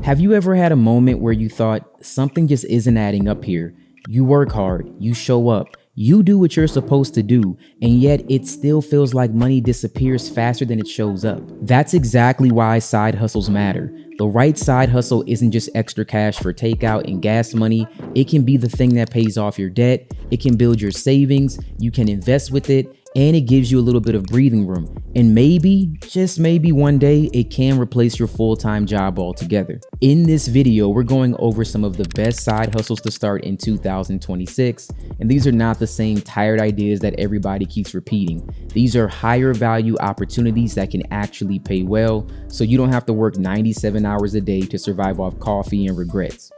Have you ever had a moment where you thought something just isn't adding up here? You work hard, you show up, you do what you're supposed to do, and yet it still feels like money disappears faster than it shows up. That's exactly why side hustles matter. The right side hustle isn't just extra cash for takeout and gas money. It can be the thing that pays off your debt. It can build your savings. You can invest with it, and it gives you a little bit of breathing room. And maybe, just maybe one day, it can replace your full-time job altogether. In this video, we're going over some of the best side hustles to start in 2026. And these are not the same tired ideas that everybody keeps repeating. These are higher value opportunities that can actually pay well, so you don't have to work 97 hours a day to survive off coffee and regrets.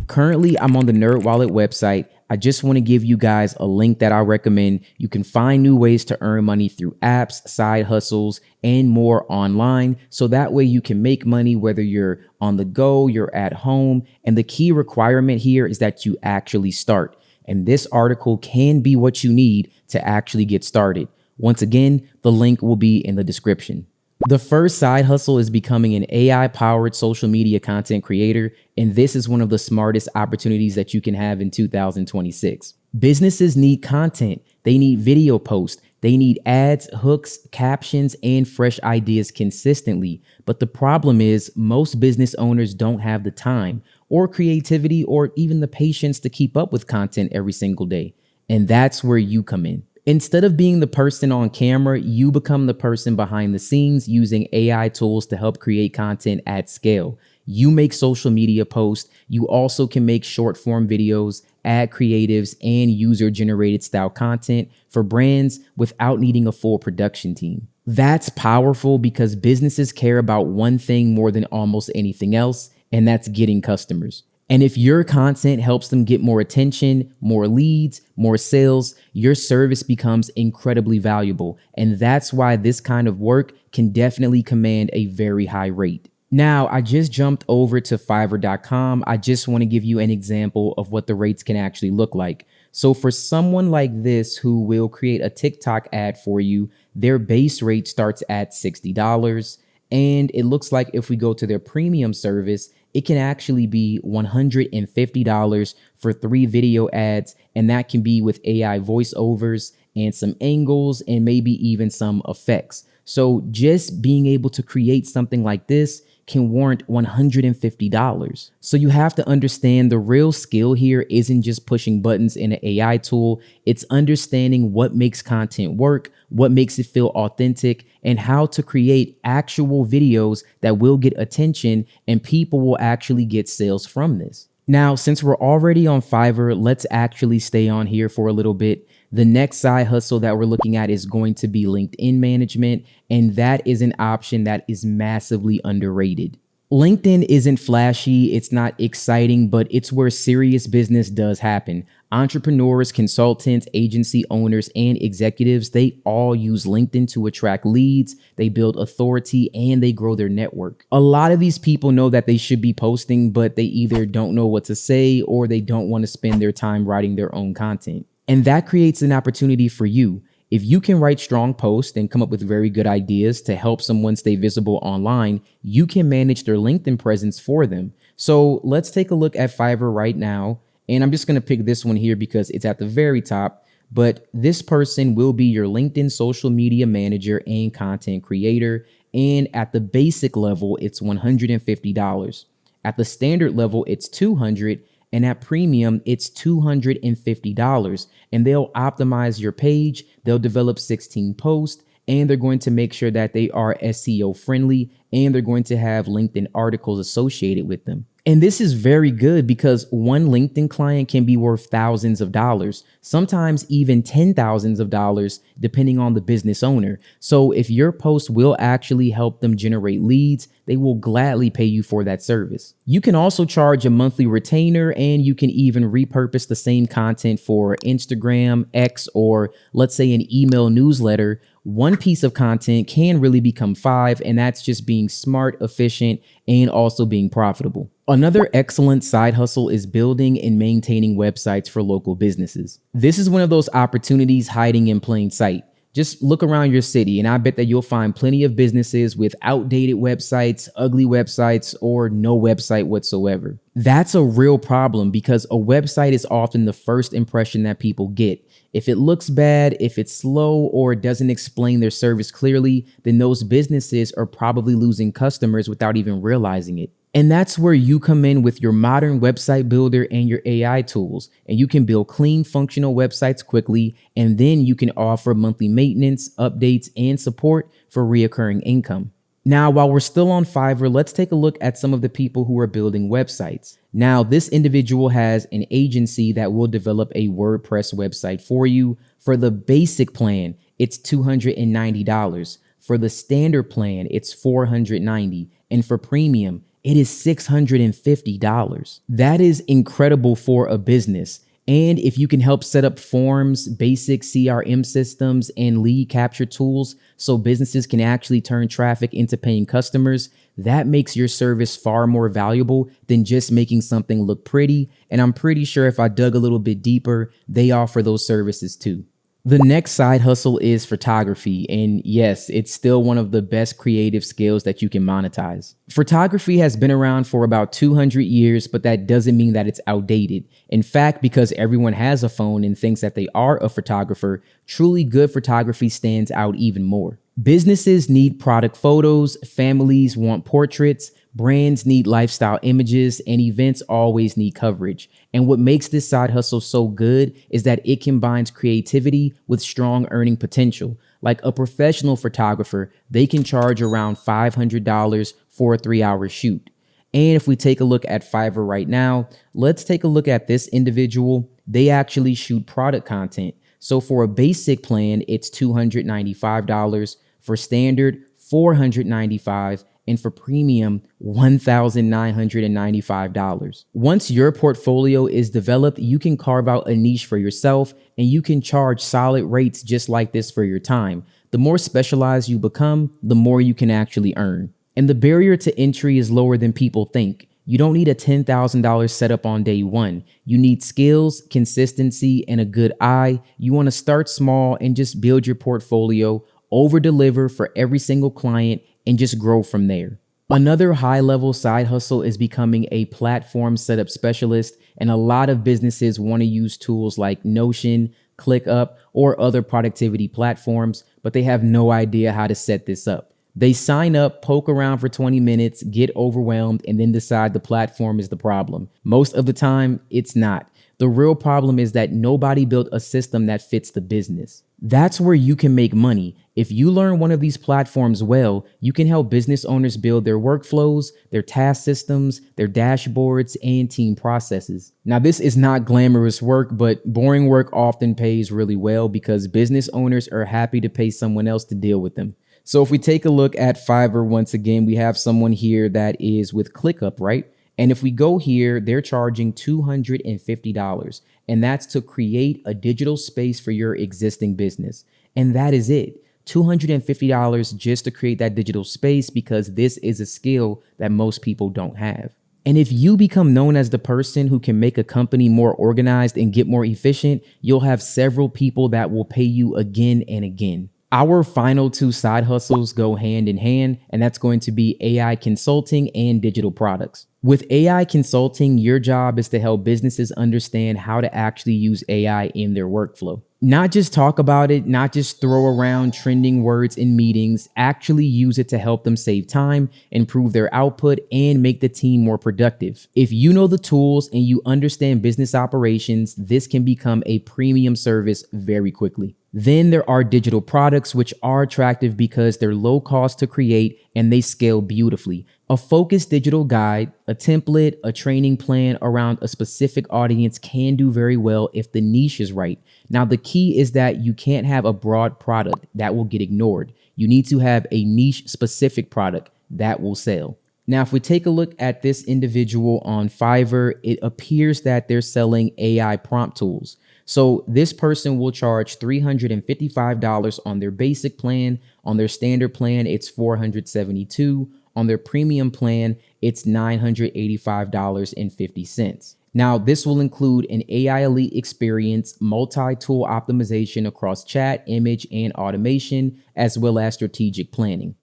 Currently, I'm on the NerdWallet website. I just want to give you guys a link that I recommend. You can find new ways to earn money through apps, side hustles, and more online. So that way you can make money whether you're on the go, you're at home. And the key requirement here is that you actually start. And this article can be what you need to actually get started. Once again, the link will be in the description. The first side hustle is becoming an AI-powered social media content creator, and this is one of the smartest opportunities that you can have in 2026. Businesses need content. They need video posts. They need ads, hooks, captions, and fresh ideas consistently. But the problem is most business owners don't have the time or creativity or even the patience to keep up with content every single day. And that's where you come in. Instead of being the person on camera, you become the person behind the scenes using AI tools to help create content at scale. You make social media posts. You also can make short form videos, ad creatives, and user-generated style content for brands without needing a full production team. That's powerful because businesses care about one thing more than almost anything else, and that's getting customers. And if your content helps them get more attention, more leads, more sales, your service becomes incredibly valuable. And that's why this kind of work can definitely command a very high rate. Now, I just jumped over to Fiverr.com. I just want to give you an example of what the rates can actually look like. So for someone like this who will create a TikTok ad for you, their base rate starts at $60. And it looks like if we go to their premium service, it can actually be $150 for 3 video ads, and that can be with AI voiceovers and some angles and maybe even some effects. So just being able to create something like this can warrant $150. So you have to understand the real skill here isn't just pushing buttons in an AI tool. It's understanding what makes content work, what makes it feel authentic, and how to create actual videos that will get attention and people will actually get sales from this. Now, since we're already on Fiverr, let's actually stay on here for a little bit. The next side hustle that we're looking at is going to be LinkedIn management, and that is an option that is massively underrated. LinkedIn isn't flashy, it's not exciting, but it's where serious business does happen. Entrepreneurs, consultants, agency owners, and executives, they all use LinkedIn to attract leads, they build authority, and they grow their network. A lot of these people know that they should be posting, but they either don't know what to say or they don't want to spend their time writing their own content. And that creates an opportunity for you. If you can write strong posts and come up with very good ideas to help someone stay visible online, you can manage their LinkedIn presence for them. So let's take a look at Fiverr right now. And I'm just going to pick this one here because it's at the very top. But this person will be your LinkedIn social media manager and content creator. And at the basic level, it's $150. At the standard level, it's $200. And at premium, it's $250. And they'll optimize your page. They'll develop 16 posts, and they're going to make sure that they are SEO friendly, and they're going to have LinkedIn articles associated with them. And this is very good because one LinkedIn client can be worth thousands of dollars, sometimes even $10,000, depending on the business owner. So if your post will actually help them generate leads, they will gladly pay you for that service. You can also charge a monthly retainer, and you can even repurpose the same content for Instagram, X, or let's say an email newsletter. One piece of content can really become 5, and that's just being smart, efficient, and also being profitable. Another excellent side hustle is building and maintaining websites for local businesses. This is one of those opportunities hiding in plain sight. Just look around your city, and I bet that you'll find plenty of businesses with outdated websites, ugly websites, or no website whatsoever. That's a real problem because a website is often the first impression that people get. If it looks bad, if it's slow, or doesn't explain their service clearly, then those businesses are probably losing customers without even realizing it. And that's where you come in with your modern website builder and your AI tools. And you can build clean, functional websites quickly, and then you can offer monthly maintenance, updates, and support for reoccurring income. Now, while we're still on Fiverr, let's take a look at some of the people who are building websites. Now, this individual has an agency that will develop a WordPress website for you. For the basic plan, it's $290. For the standard plan, it's $490. And for premium, it is $650. That is incredible for a business. And if you can help set up forms, basic CRM systems, and lead capture tools so businesses can actually turn traffic into paying customers, that makes your service far more valuable than just making something look pretty. And I'm pretty sure if I dug a little bit deeper, they offer those services too. The next side hustle is photography, and yes, it's still one of the best creative skills that you can monetize. Photography has been around for about 200 years, but that doesn't mean that it's outdated. In fact, because everyone has a phone and thinks that they are a photographer, truly good photography stands out even more. Businesses need product photos, families want portraits, brands need lifestyle images, and events always need coverage. And what makes this side hustle so good is that it combines creativity with strong earning potential. Like a professional photographer, they can charge around $500 for a 3-hour shoot. And if we take a look at Fiverr right now, let's take a look at this individual. They actually shoot product content. So for a basic plan, it's $295. For standard, $495. And for premium, $1,995. Once your portfolio is developed, you can carve out a niche for yourself and you can charge solid rates just like this for your time. The more specialized you become, the more you can actually earn. And the barrier to entry is lower than people think. You don't need a $10,000 setup on day one. You need skills, consistency, and a good eye. You want to start small and just build your portfolio, over deliver for every single client, and just grow from there. Another high-level side hustle is becoming a platform setup specialist, and a lot of businesses want to use tools like Notion, ClickUp, or other productivity platforms, but they have no idea how to set this up. They sign up, poke around for 20 minutes, get overwhelmed, and then decide the platform is the problem. Most of the time, it's not. The real problem is that nobody built a system that fits the business. That's where you can make money. If you learn one of these platforms well, you can help business owners build their workflows, their task systems, their dashboards, and team processes. Now, this is not glamorous work, but boring work often pays really well because business owners are happy to pay someone else to deal with them. So if we take a look at Fiverr, once again, we have someone here that is with ClickUp, right? And if we go here, they're charging $250, and that's to create a digital space for your existing business. And that is it. $250 just to create that digital space because this is a skill that most people don't have. And if you become known as the person who can make a company more organized and get more efficient, you'll have several people that will pay you again and again. Our final two side hustles go hand in hand, and that's going to be AI consulting and digital products. With AI consulting, your job is to help businesses understand how to actually use AI in their workflow. Not just talk about it, not just throw around trending words in meetings, actually use it to help them save time, improve their output, and make the team more productive. If you know the tools and you understand business operations, this can become a premium service very quickly. Then there are digital products, which are attractive because they're low cost to create and they scale beautifully. A focused digital guide, a template, a training plan around a specific audience can do very well if the niche is right. Now, the key is that you can't have a broad product that will get ignored. You need to have a niche specific product that will sell. Now, if we take a look at this individual on Fiverr, it appears that they're selling AI prompt tools. So this person will charge $355 on their basic plan. On their standard plan, it's $472. On their premium plan, it's $985.50. Now, this will include an AI Elite experience, multi-tool optimization across chat, image, and automation, as well as strategic planning.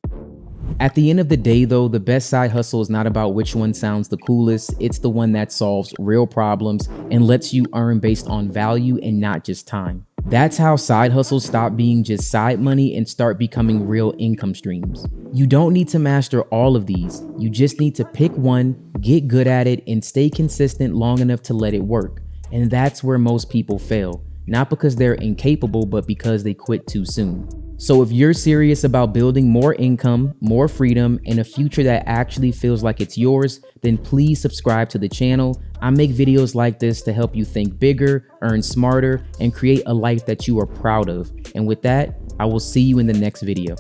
At the end of the day, though, the best side hustle is not about which one sounds the coolest. It's the one that solves real problems and lets you earn based on value and not just time. That's how side hustles stop being just side money and start becoming real income streams. You don't need to master all of these. You just need to pick one, get good at it, and stay consistent long enough to let it work. And that's where most people fail, not because they're incapable, but because they quit too soon. So if you're serious about building more income, more freedom, and a future that actually feels like it's yours, then please subscribe to the channel. I make videos like this to help you think bigger, earn smarter, and create a life that you are proud of. And with that, I will see you in the next video.